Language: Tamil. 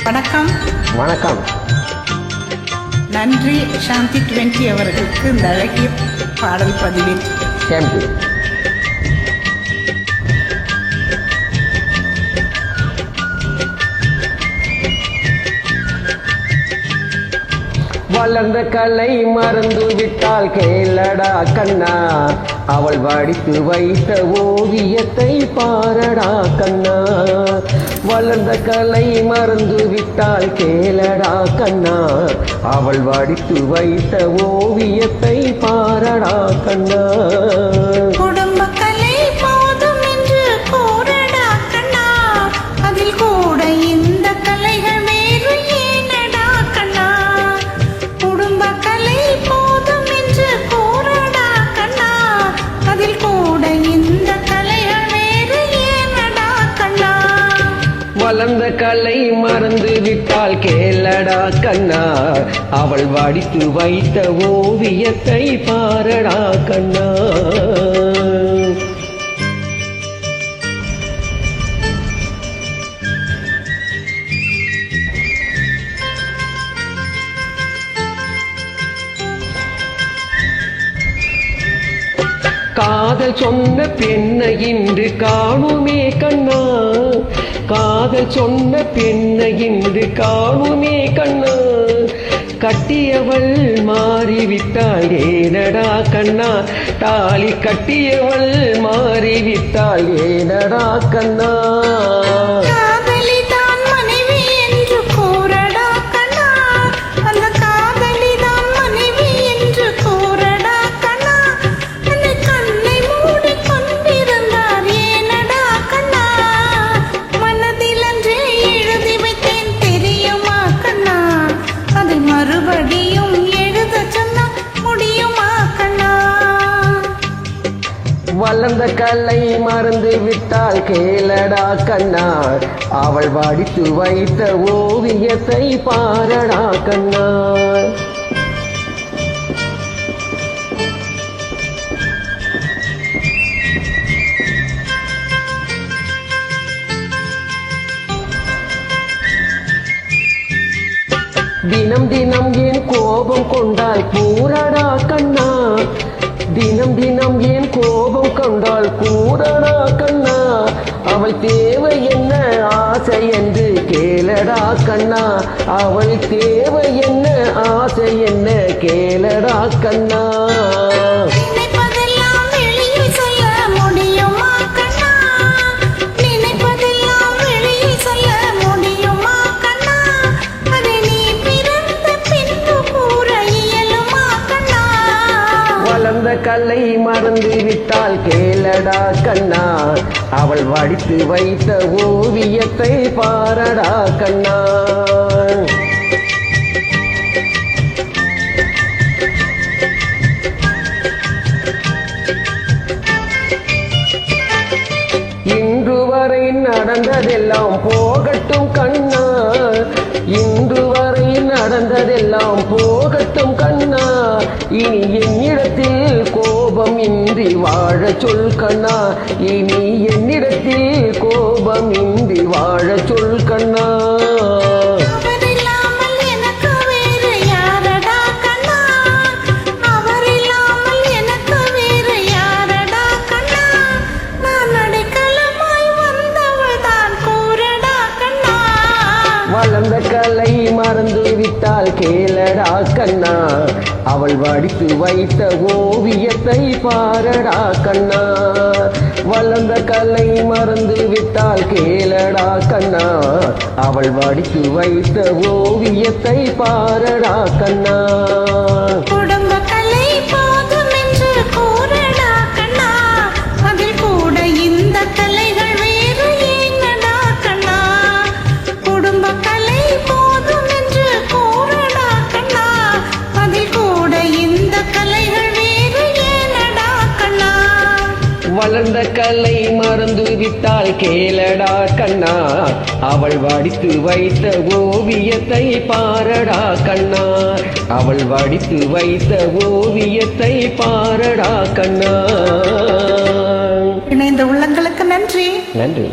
வணக்கம். வணக்கம். நன்றி சாந்தி 20 அவர்களுக்கு இந்த அழகிய பாடல் பதிவில். தேங்க்யூ. வளர்ந்த கலை மறந்து விட்டால் கேளடா கண்ணா, அவள் வடித்து வைத்த ஓவியத்தை பாரடா கண்ணா. வளர்ந்த கலை மறந்து விட்டால் கேளடா கண்ணா, அவள் வடித்து வைத்த ஓவியத்தை பாரடா கண்ணா. வளர்ந்த கலை மறந்து விட்டால் கேளடா கண்ணா, அவள் வடித்து வைத்த ஓவியத்தை பாரடா கண்ணா. காதல் சொன்ன பெண்ணை இன்று காணுமே கண்ணா, காதல் சொன்ன பெண்ணை இன்று காணுமே கண்ணா. கட்டியவள் மாறிவிட்டாள் ஏனடா கண்ணா, தாலி கட்டியவள் மாறிவிட்டாள் ஏனடா கண்ணா. வளர்ந்த கலை மறந்து விட்டால் கேளடா கண்ணா, அவள் வடித்து வைத்த ஓவியத்தை பாரடா கண்ணா. தினம் தினம் ஏன் கோபம் கொண்டால் கூறடா கண்ணா, தினம் தினம் ஏன் கோபம் கொண்டால் கூறடா கண்ணா. அவள் தேவை என்ன ஆசை என்று கேளடா கண்ணா, அவள் தேவை என்ன ஆசை என்ன கேளடா கண்ணா. கலை மறந்து விட்டால் கேளடா கண்ணா, அவள் வடித்து வைத்த ஓவியத்தை பாரடா கண்ணா. இன்று வரை நடந்ததெல்லாம் போகட்டும் கண்ணா, இன்று வரை நடந்ததெல்லாம் போகட்டும் கண்ணா. இனி என்னிடத்தில் கோபம் இன்றி வாழ சொல் கண்ணா, இனி என்னிடத்தில் கோபம் இன்றி வாழ சொல் கண்ணா. வளர்ந்த கலை மறந்து விட்டால் கேளடா கண்ணா, அவள் வடித்து வைத்த ஓவியத்தை பாரடா கண்ணா. வளர்ந்த கலை மறந்து விட்டால் கேளடா கண்ணா, அவள் வடித்து வைத்த ஓவியத்தை பாரடா கண்ணா. வளர்ந்த கலை மறந்து விட்டால் கேளடா கண்ணா, அவள் வடித்து வைத்த ஓவியத்தை பாரடா கண்ணா, அவள் வடித்து வைத்த ஓவியத்தை பாரடா கண்ணா. இணைந்த உள்ளங்களுக்கு நன்றி. நன்றி.